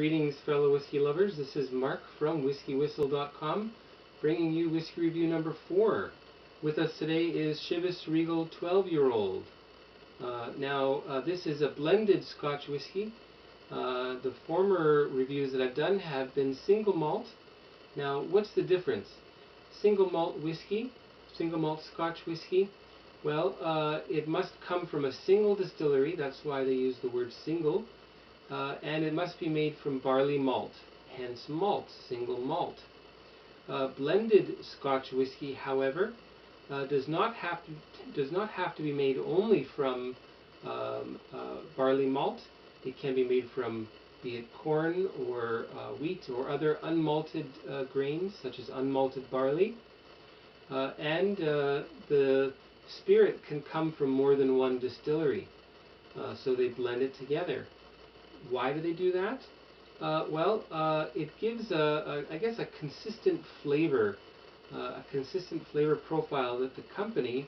Greetings, fellow whiskey lovers. This is Mark from WhiskyWhistle.com, bringing you whiskey review number 4. With us today is Chivas Regal 12-year-old. This is a blended Scotch whiskey. The former reviews that I've done have been single malt. Now, what's the difference? Single malt whiskey, single malt Scotch whiskey, well, it must come from a single distillery. That's why they use the word single. And it must be made from barley malt, hence malt, single malt. Blended Scotch whiskey, however, does not have to be made only from barley malt. It can be made from, be it corn or wheat or other unmalted grains, such as unmalted barley. And the spirit can come from more than one distillery, so they blend it together. Why do they do that? It gives I guess a consistent flavor profile that the company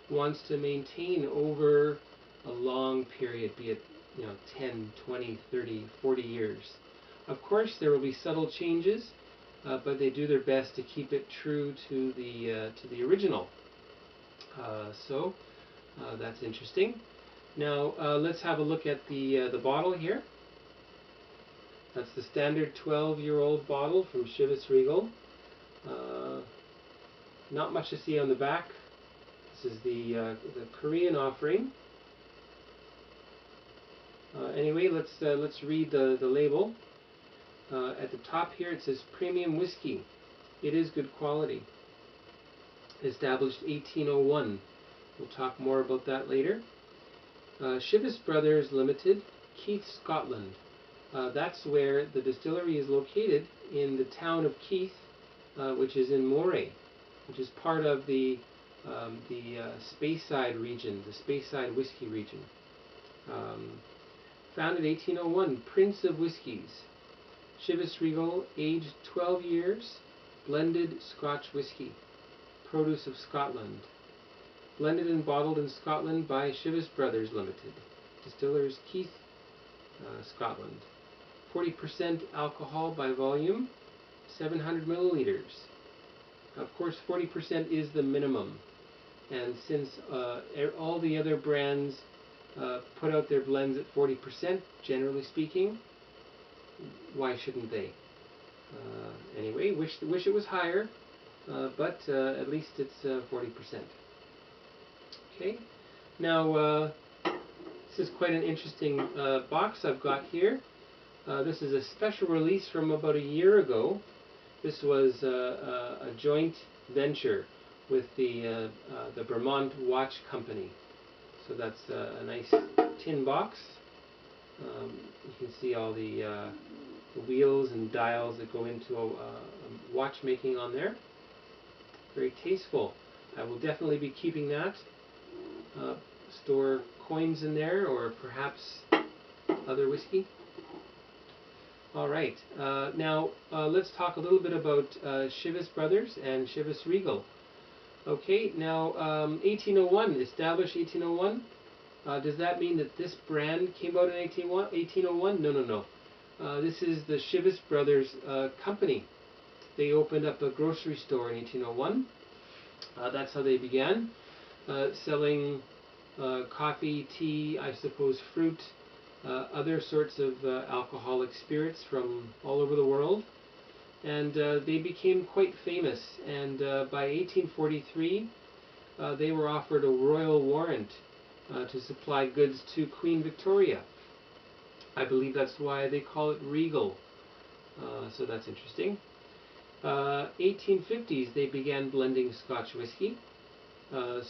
wants to maintain over a long period, be it 10, 20, 30, 40 years. Of course, there will be subtle changes, but they do their best to keep it true to the original. So that's interesting. Now let's have a look at the bottle here. That's the standard 12-year-old bottle from Chivas Regal. Not much to see on the back. This is the Korean offering. Anyway, let's read the label. At the top here it says premium whiskey. It is good quality. Established 1801. We'll talk more about that later. Chivas Brothers Ltd, Keith, Scotland. That's where the distillery is located, in the town of Keith, which is in Moray, which is part of the Speyside region, the Speyside whiskey region. Founded 1801, Prince of Whiskies. Chivas Regal, aged 12 years, blended Scotch whiskey, produce of Scotland. Blended and bottled in Scotland by Chivas Brothers Ltd. Distillers Keith, Scotland. 40% alcohol by volume, 700 milliliters. Of course, 40% is the minimum. And since all the other brands put out their blends at 40%, generally speaking, why shouldn't they? Anyway, wish it was higher, but at least it's 40%. Okay, now this is quite an interesting box I've got here. This is a special release from about a year ago. This was a joint venture with the Vermont Watch Company. So that's a nice tin box. You can see all the wheels and dials that go into watchmaking on there. Very tasteful. I will definitely be keeping that. Store coins in there, or perhaps other whiskey. Alright, now let's talk a little bit about Chivas Brothers and Chivas Regal. Okay, now 1801, established 1801. Does that mean that this brand came out in 1801? No. This is the Chivas Brothers company. They opened up a grocery store in 1801. That's how they began, selling coffee, tea, I suppose fruit, other sorts of alcoholic spirits from all over the world. And they became quite famous, and by 1843 they were offered a royal warrant to supply goods to Queen Victoria. I believe that's why they call it Regal, so that's interesting. 1850s they began blending Scotch whiskey,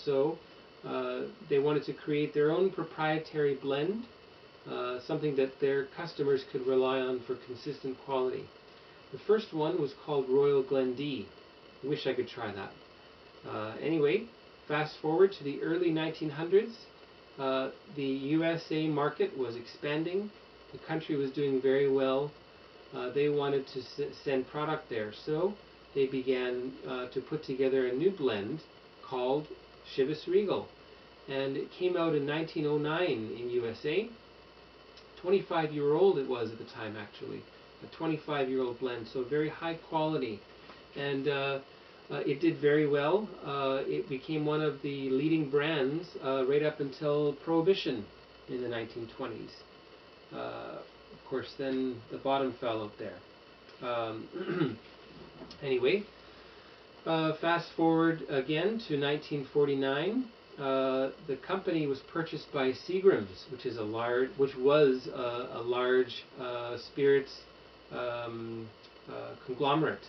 so they wanted to create their own proprietary blend, something that their customers could rely on for consistent quality. The first one was called Royal Glendee. Wish I could try that. Anyway, fast forward to the early 1900s. The USA market was expanding. The country was doing very well. They wanted to send product there, so they began to put together a new blend called Chivas Regal. And it came out in 1909 in USA. 25-year-old it was at the time, actually. a 25-year-old blend, so very high quality. And it did very well. It became one of the leading brands right up until Prohibition in the 1920s. Of course, then the bottom fell out there. Anyway, fast forward again to 1949. The company was purchased by Seagram's, which was a large spirits conglomerate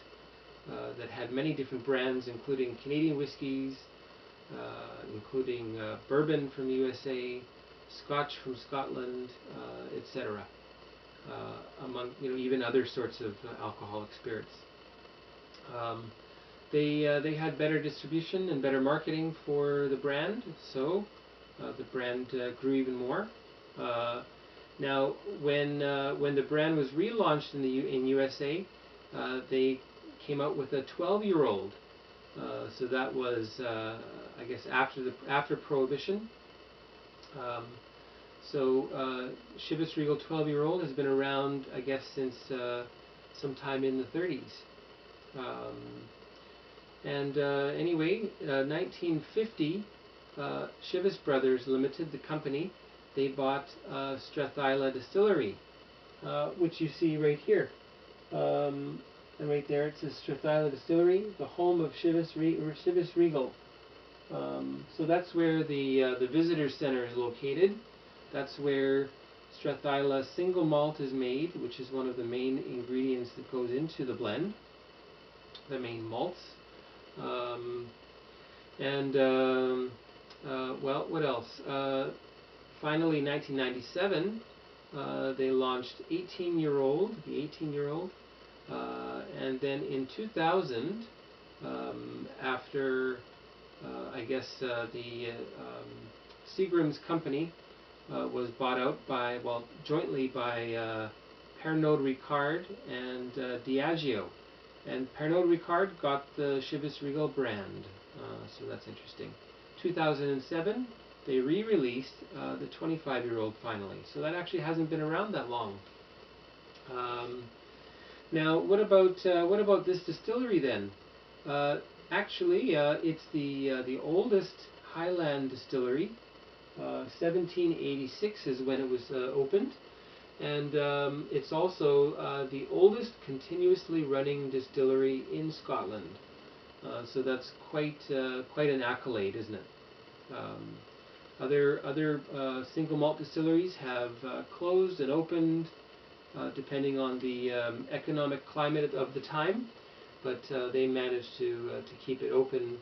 that had many different brands, including Canadian whiskies, including bourbon from USA, Scotch from Scotland, etc. Among even other sorts of alcoholic spirits. They had better distribution and better marketing for the brand, so the brand grew even more. Now, when the brand was relaunched in USA, they came out with a 12-year-old. So that was, I guess, after Prohibition. So Chivas Regal 12-year-old has been around, I guess, since sometime in the 30s. Anyway, 1950, Chivas Brothers Ltd, the company, they bought Strathisla Distillery, which you see right here. And right there it says Strathisla Distillery, the home of Chivas Regal. So that's where the visitor center is located. That's where Strathisla single malt is made, which is one of the main ingredients that goes into the blend, the main malts. Well, what else? Finally, 1997, they launched the 18-year-old, and then in 2000, after I guess the Seagram's company was bought out jointly by Pernod Ricard and Diageo. And Pernod Ricard got the Chivas Regal brand, so that's interesting. 2007, they re-released the 25-year-old finally. So that actually hasn't been around that long. Now, what about this distillery then? Actually, it's the oldest Highland distillery. 1786 is when it was opened. And it's also the oldest continuously running distillery in Scotland. So that's quite an accolade, isn't it? Other single malt distilleries have closed and opened depending on the economic climate of the time, but they managed to keep it open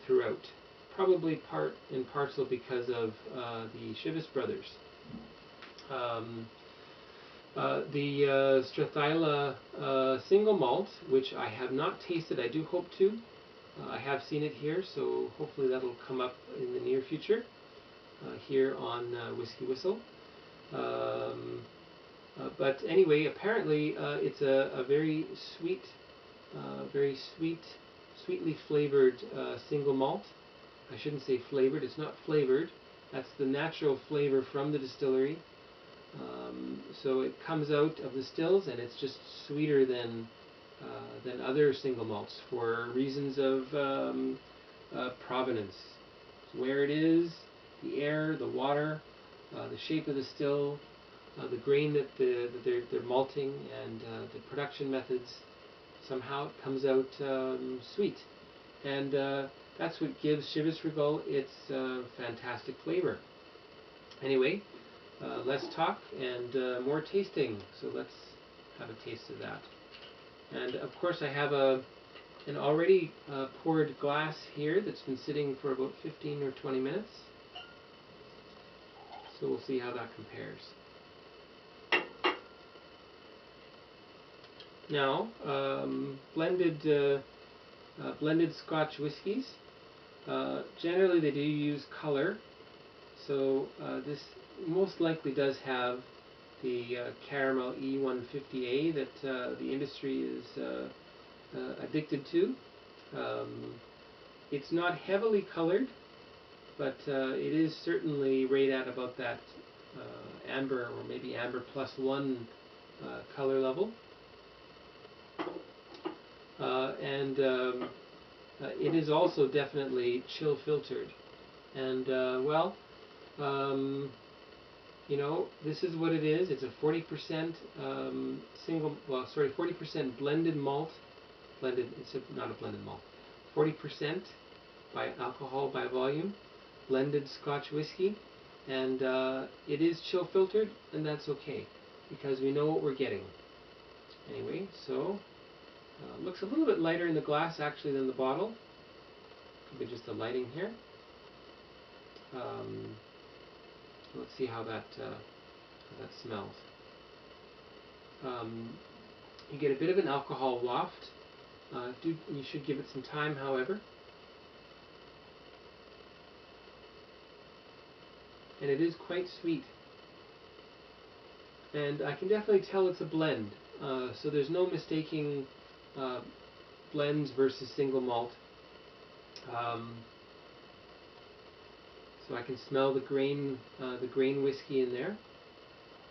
throughout. Probably part and parcel because of the Chivas Brothers. The Strathisla single malt, which I have not tasted, I do hope to. I have seen it here, so hopefully that'll come up in the near future here on WhiskyWhistle. But anyway, apparently it's a very sweetly flavored single malt. I shouldn't say flavored, it's not flavored. That's the natural flavor from the distillery. So it comes out of the stills and it's just sweeter than other single malts for reasons of provenance. Where it is, the air, the water, the shape of the still, the grain that they're malting, and the production methods. Somehow it comes out sweet. And that's what gives Chivas Regal its fantastic flavor. Anyway, less talk and more tasting. So let's have a taste of that. And of course I have an already poured glass here that's been sitting for about 15 or 20 minutes. So we'll see how that compares. Now, blended Scotch whiskies, generally they do use color. So this most likely does have the caramel E150A that the industry is addicted to. It's not heavily colored, but it is certainly right at about that amber, or maybe amber +1 color level. It is also definitely chill filtered. And well, you know, this is what it is. It's a 40% 40% blended malt. Not a blended malt. 40% by alcohol by volume, blended Scotch whiskey, and it is chill filtered, and that's okay because we know what we're getting. Anyway, so looks a little bit lighter in the glass actually than the bottle. Could be just the lighting here. Let's see how that smells. You get a bit of an alcohol waft. You should give it some time, however. And it is quite sweet. And I can definitely tell it's a blend. So there's no mistaking blends versus single malt. So I can smell the grain whiskey in there.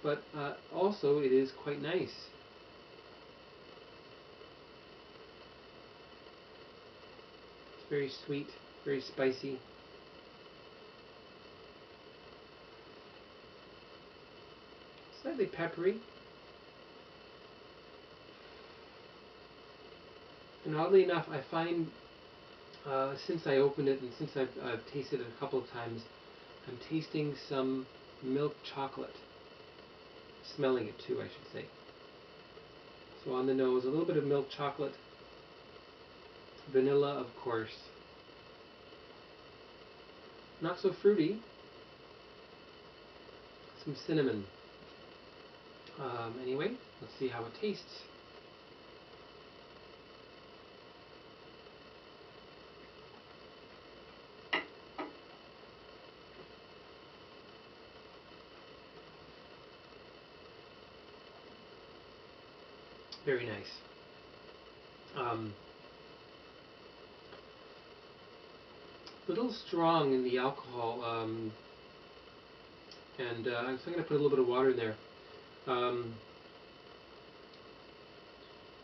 But also it is quite nice. It's very sweet, very spicy. Slightly peppery. And oddly enough, I find since I opened it and since I've tasted it a couple of times, I'm tasting some milk chocolate. Smelling it too, I should say. So on the nose, a little bit of milk chocolate. Vanilla, of course. Not so fruity. Some cinnamon. Anyway, let's see how it tastes. Very nice. A little strong in the alcohol, and I'm still going to put a little bit of water in there.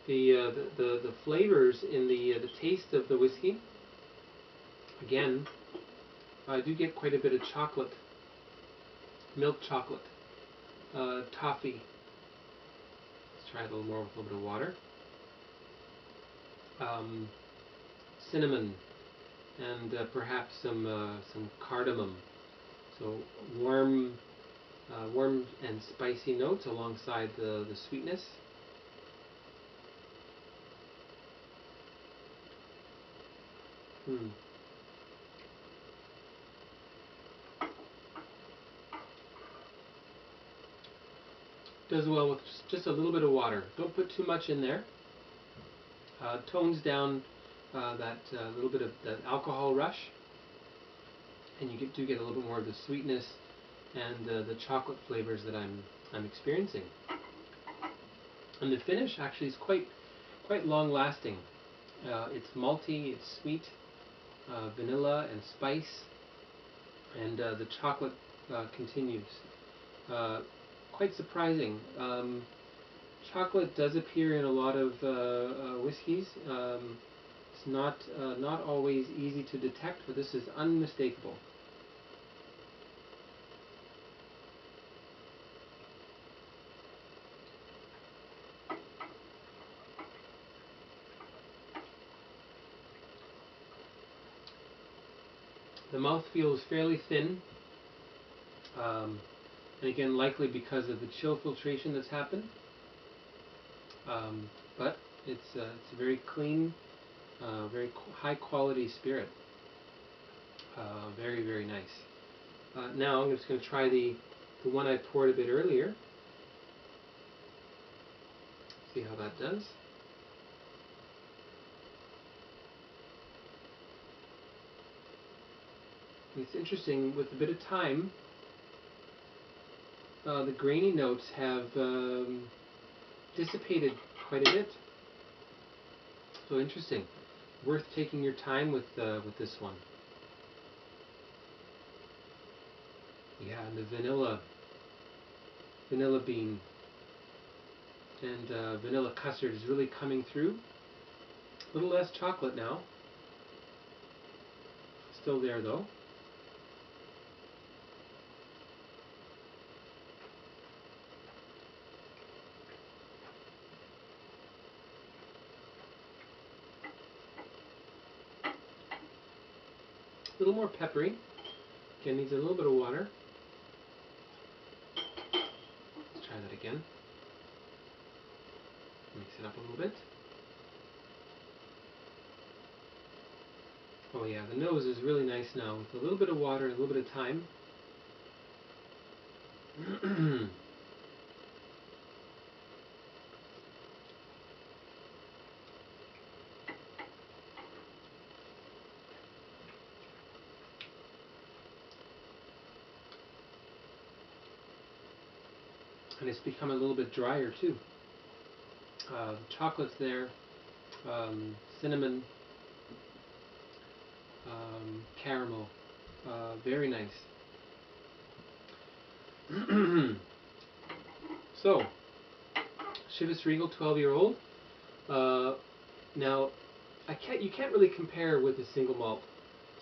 The flavors in the taste of the whiskey, again, I do get quite a bit of chocolate, milk chocolate, toffee. Let's try it a little more with a little bit of water. Cinnamon, and perhaps some cardamom. So warm and spicy notes alongside the sweetness. Does well with just a little bit of water. Don't put too much in there. Tones down that little bit of that alcohol rush, and you do get a little bit more of the sweetness and the chocolate flavors that I'm experiencing. And the finish actually is quite long lasting. It's malty, it's sweet, vanilla and spice, and the chocolate continues. Quite surprising. Chocolate does appear in a lot of whiskeys. It's not always easy to detect, but this is unmistakable. The mouth feels fairly thin, and again, likely because of the chill filtration that's happened. But it's a very clean, very high quality spirit. Very, very nice. Now I'm just going to try the one I poured a bit earlier. See how that does. It's interesting, with a bit of time, the grainy notes have dissipated quite a bit. So interesting. Worth taking your time with this one. Yeah, and the vanilla bean. and vanilla custard is really coming through. A little less chocolate now. Still there though. A little more peppery. Again, needs a little bit of water. Let's try that again. Mix it up a little bit. Oh yeah, the nose is really nice now with a little bit of water and a little bit of time. And it's become a little bit drier too. The chocolate's there, cinnamon, caramel, very nice. So, Chivas Regal 12-year-old. Now, you can't really compare with a single malt,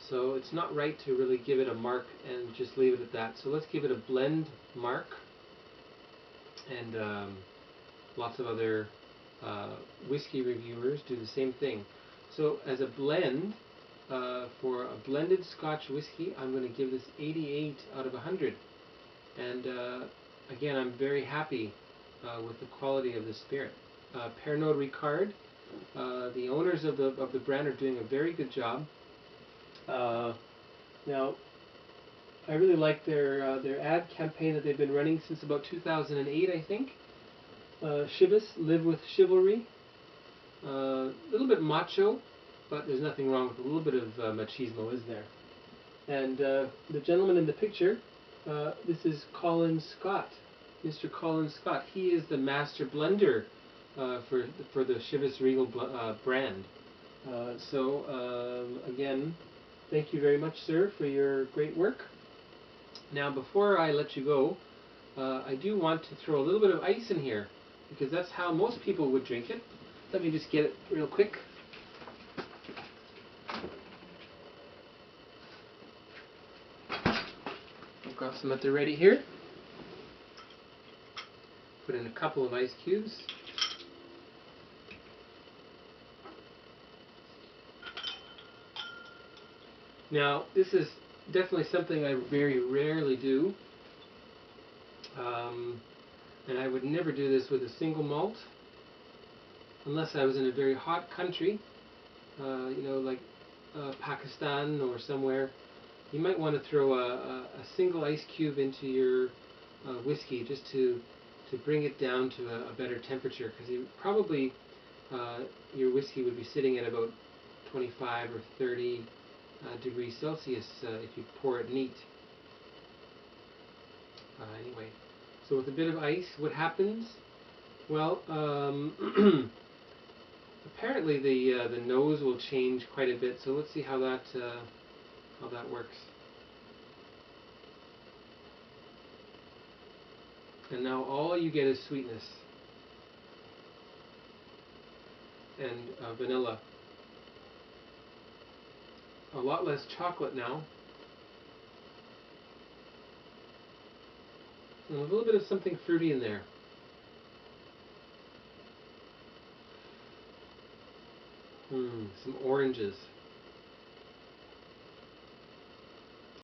so it's not right to really give it a mark and just leave it at that. So let's give it a blend mark, and lots of other whiskey reviewers do the same thing. So as a blend, for a blended Scotch whiskey, I'm going to give this 88 out of 100. And again, I'm very happy with the quality of the spirit. Pernod Ricard, the owners of the brand are doing a very good job. Now, I really like their ad campaign that they've been running since about 2008, I think. Chivas, live with chivalry. A little bit macho, but there's nothing wrong with a little bit of machismo, is there? And the gentleman in the picture, this is Colin Scott, Mr. Colin Scott. He is the master blender for the Chivas Regal brand. Again, thank you very much, sir, for your great work. Now, before I let you go, I do want to throw a little bit of ice in here, because that's how most people would drink it. Let me just get it real quick. I've got some at the ready here. Put in a couple of ice cubes. Now, this is definitely something I very rarely do. And I would never do this with a single malt, unless I was in a very hot country, you know, like Pakistan or somewhere. You might want to throw a single ice cube into your whiskey just to bring it down to a better temperature, because probably your whiskey would be sitting at about 25 or 30 degrees Celsius if you pour it neat. Anyway, so with a bit of ice, what happens? Well, apparently the nose will change quite a bit. So let's see how that works. And now all you get is sweetness and vanilla. A lot less chocolate now. And a little bit of something fruity in there. Some oranges.